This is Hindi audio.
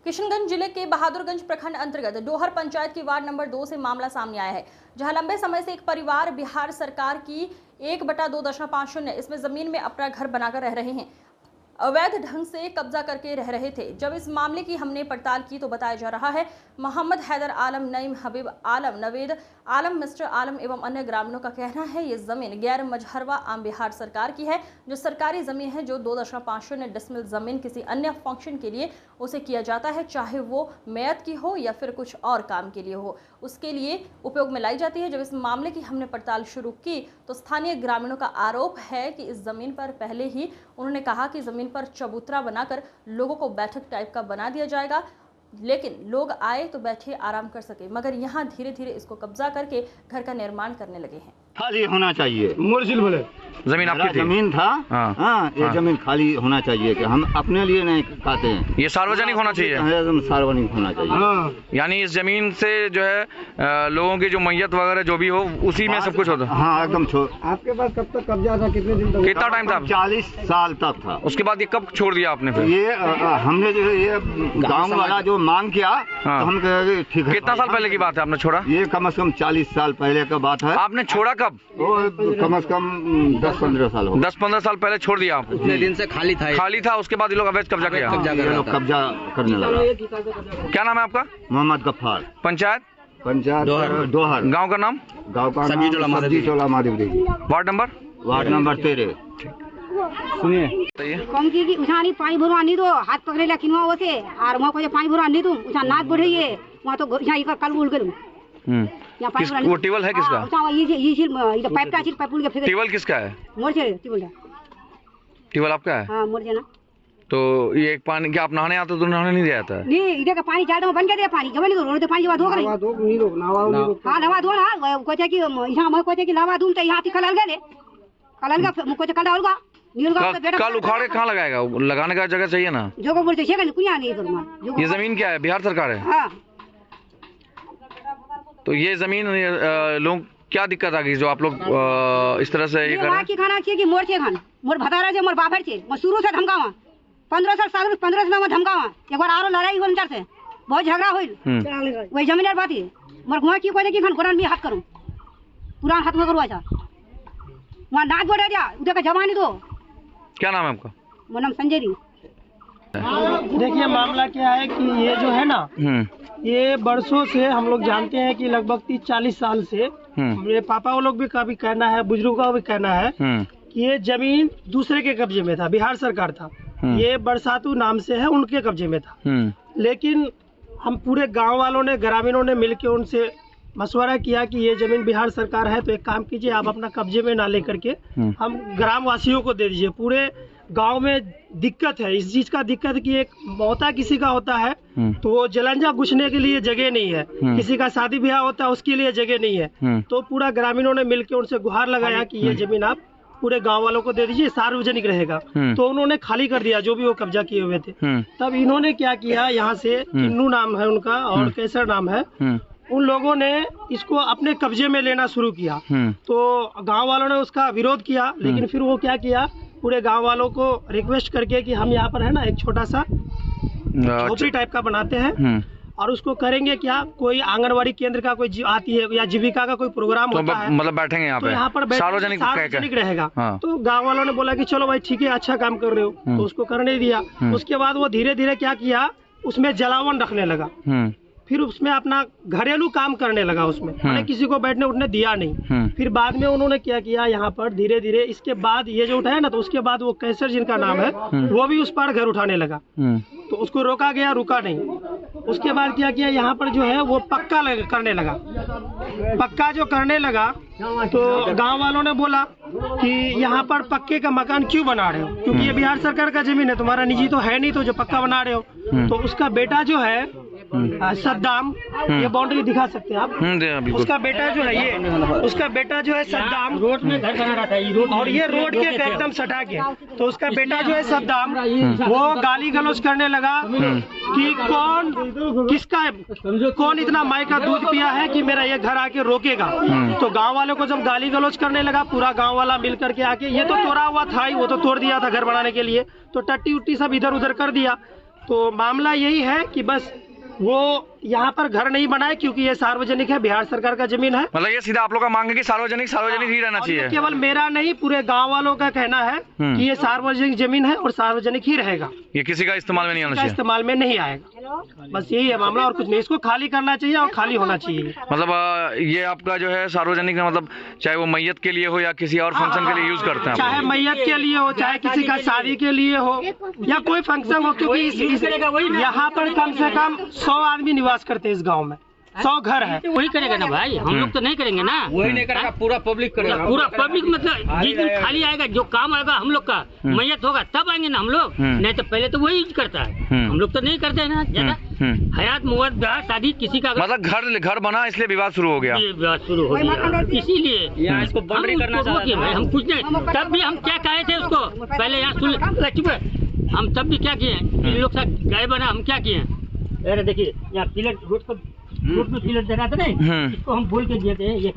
किशनगंज जिले के बहादुरगंज प्रखंड अंतर्गत डोहर पंचायत की वार्ड नंबर 2 से मामला सामने आया है, जहां लंबे समय से एक परिवार बिहार सरकार की 1/2.50 इसमें जमीन में अपना घर बनाकर रह रहे हैं, अवैध ढंग से कब्जा करके रह रहे थे। जब इस मामले की हमने पड़ताल की तो बताया जा रहा है मोहम्मद हैदर आलम, नईम हबीब आलम, नवेद आलम, मिस्टर आलम एवं अन्य ग्रामीणों का कहना है ये जमीन गैर मजहरवा आम बिहार सरकार की है, जो सरकारी जमीन है, जो 2.50 डिसमिल जमीन किसी अन्य फंक्शन के लिए उसे किया जाता है, चाहे वो मैयत की हो या फिर कुछ और काम के लिए हो, उसके लिए उपयोग में लाई जाती है। जब इस मामले की हमने पड़ताल शुरू की तो स्थानीय ग्रामीणों का आरोप है कि इस जमीन पर पहले ही उन्होंने कहा कि जमीन पर चबूतरा बनाकर लोगों को बैठक टाइप का बना दिया जाएगा, लेकिन लोग आए तो बैठे आराम कर सके, मगर यहाँ धीरे धीरे इसको कब्जा करके घर का निर्माण करने लगे हैं। खाली होना चाहिए। मुर्शिल बोले जमीन आपकी थी? जमीन था। हाँ, ये जमीन खाली होना चाहिए कि हम अपने लिए नहीं खाते हैं। ये सार्वजनिक होना चाहिए, एकदम सार्वजनिक होना चाहिए। यानी इस जमीन से जो है लोगों की जो मैयत वगैरह जो भी हो उसी में सब कुछ होता। हाँ, एकदम। आपके पास कब तक कब्जा था, कितने दिन तक? कितना टाइम था? 40 साल तक था। उसके बाद ये कब छोड़ दिया आपने फिर? ये हमने जो ये गाँव वाला जो मांग किया तो हम कहे ठीक है। कितना साल पहले की बात है आपने छोड़ा? ये कम से कम 40 साल पहले का बात है। आपने छोड़ा कब? कम से कम 10-15 साल हो। 10-15 साल पहले छोड़ दिया आप? उतने दिन से खाली था। उसके बाद ये लोग अवैध कब्जा किया? ये लोग कब्जा करने लगा। क्या नाम है आपका? मोहम्मद गफ्फार। पंचायत दोहर। गांव का नाम? गांव का सब्जी टोला महादेव। Ward number 13। सुनिए। कम की उठानी पानी भरवा नहीं दो, हाथ पकड़े ला किनवा होते और वहाँ को पानी भरवा नहीं दूं, उठा नाक बढ़ रही है वहाँ तो यहाँ इधर कल उड़ करूँ। वो टेबल है किसका? ये पाइप का पाइप उड़ के फेंक। टेबल किसका है? मोर से टेबल आपका है? हाँ, मोर से ना। तो ये एक पानी क्या आप नहाने आते तो नहाने नहीं दिया था? नहीं, इधर का पानी ज्यादा बन गया पानी जब नहीं रोड पानी जब धो कर। हाँ, नवा धो ना को कि यहाँ मैं को कि नवा दूं तो यहाँ कल गए कल का को कल होगा कल उखाड़े कहाँ लगाएगा? लगाने का जगह चाहिए ना। जो को बोलते हैं कुछ नहीं करूँगा। ये जमीन क्या है? बिहार सरकार है। हाँ। तो ये जमीन लोग क्या दिक्कत आ गई जो आप लोग इस तरह से ये कर रहे हैं? की खाना चाहिए कि मोर छे खान मोर भतारा छे मोर बाबर छे मैं शुरू से धमकावा 15 साल में धमकावा एक बार आरो लड़ाई हुई से बहुत झगड़ा हुई वही जमीन बात है मोर घुमा की कोई की खान गोरान में हाथ करूं पुरान हाथ में करवा जा वहां नाक बढ़ा जा उधर का जवानी दो। क्या नाम है आपका? मेरा नाम संजय जी। देखिए मामला क्या है कि ये जो है ना, ये बरसों से हम लोग जानते हैं कि लगभग 30-40 साल से मेरे पापा वो लोग भी का भी कहना है, बुजुर्गों का भी कहना है कि ये जमीन दूसरे के कब्जे में था, बिहार सरकार था। ये बरसातू नाम से है, उनके कब्जे में था। लेकिन हम पूरे गांव वालों ने, ग्रामीणों ने मिलकर उनसे मशवरा किया कि ये जमीन बिहार सरकार है तो एक काम कीजिए, आप अपना कब्जे में ना लेकर के हम ग्राम वासियों को दे दीजिए। पूरे गांव में दिक्कत है, इस चीज का दिक्कत कि एक मौता किसी का होता है तो वो जलंजा घुसने के लिए जगह नहीं है, किसी का शादी ब्याह होता है उसके लिए जगह नहीं है। तो पूरा ग्रामीणों ने मिलकर उनसे गुहार लगाया कि ये जमीन आप पूरे गांव वालों को दे दीजिए, सार्वजनिक रहेगा। तो उन्होंने खाली कर दिया जो भी वो कब्जा किए हुए थे। तब इन्होंने क्या किया, यहाँ से किन्नू नाम है उनका और केसर नाम है, उन लोगों ने इसको अपने कब्जे में लेना शुरू किया। तो गांव वालों ने उसका विरोध किया, लेकिन फिर वो क्या किया, पूरे गांव वालों को रिक्वेस्ट करके कि हम यहाँ पर है ना एक छोटा सा झोपड़ी टाइप का बनाते हैं और उसको करेंगे क्या, कोई आंगनवाड़ी केंद्र का कोई आती है या जीविका का कोई प्रोग्राम होता है, मतलब बैठेंगे यहाँ तो यहाँ पर सार्वजनिक रहेगा। तो गांव वालों ने बोला कि चलो भाई ठीक है, अच्छा काम कर रहे हो, तो उसको करने दिया। उसके बाद वो धीरे धीरे क्या किया, उसमें जलावन रखने लगा, फिर उसमें अपना घरेलू काम करने लगा, उसमें मैंने किसी को बैठने उठने दिया नहीं। फिर बाद में उन्होंने क्या किया, यहाँ पर धीरे धीरे इसके बाद ये जो उठाया ना, तो उसके बाद वो कैसर जिनका नाम है वो भी उस पर घर उठाने लगा। तो उसको रोका गया, रुका नहीं। उसके बाद क्या किया, यहाँ पर जो है वो पक्का करने लगा। पक्का जो करने लगा तो गांव वालों ने बोला कि यहाँ पर पक्के का मकान क्यों बना रहे हो, क्योंकि ये बिहार सरकार का जमीन है, तुम्हारा निजी तो है नहीं, तो जो पक्का बना रहे हो। तो उसका बेटा जो है सद्दाम, ये बाउंड्री दिखा सकते हैं आप, उसका बेटा जो है ये, उसका बेटा जो है सद्दाम रोड में घर बना रहा था, और ये रोड के एकदम सटा के, तो उसका बेटा जो है सद्दाम वो गाली गलौज करने लगा कि कौन इतना माई का दूध पिया है कि मेरा ये घर आके रोकेगा। तो गांव वालों को जब गाली गलौज करने लगा, पूरा गांव वाला मिल करके आके, ये तो तोड़ा हुआ था ही, वो तो तोड़ दिया था घर बनाने के लिए, तो टट्टी उट्टी सब इधर उधर कर दिया। तो मामला यही है कि बस वो यहाँ पर घर नहीं बनाए क्योंकि ये सार्वजनिक है, बिहार सरकार का जमीन है। मतलब ये सीधा आप लोग का मांग है कि सार्वजनिक ही रहना और ये चाहिए। केवल मेरा नहीं, पूरे गांव वालों का कहना है कि ये सार्वजनिक जमीन है और सार्वजनिक ही रहेगा, ये किसी का इस्तेमाल में नहीं आना इसका चाहिए। इस्तेमाल में नहीं आएगा। बस यही है मामला और कुछ नहीं। इसको खाली करना चाहिए और खाली होना चाहिए। मतलब ये आपका जो है सार्वजनिक है, मतलब चाहे वो मैयत के लिए हो या किसी और फंक्शन के लिए यूज करते हैं आप चाहे मैयत के लिए हो, चाहे किसी का शादी के लिए हो या कोई फंक्शन हो, क्योंकि यहाँ पर कम से कम 100 आदमी निवास करते हैं इस गांव में, 100 घर है। वही करेगा ना भाई, हम लोग तो नहीं करेंगे ना। वही नहीं करेगा, पूरा पब्लिक करेगा। पूरा पब्लिक मतलब जिस दिन खाली आएगा, जो काम आएगा हम लोग का, मैयत होगा तब आएंगे ना हम लोग, नहीं तो पहले तो वही करता है। हम लोग तो नहीं करते है ना ज्यादा। हयात मुवत ब्याह शादी किसी का मतलब घर बना इसलिए विवाद शुरू हो गया। विवाद शुरू हो गया, इसीलिए यहाँ इसको बंद नहीं करना चाहिए भाई। हम कुछ नहीं, तब भी हम क्या कहे थे उसको पहले यहाँ सुन, हम तब भी क्या किए, इन लोग का गाय बना, हम क्या किए। अरे देखिए यहाँ पिलर रोड पे पिलर दे रहा था नहीं, इसको हम बोल के दिए थे, ये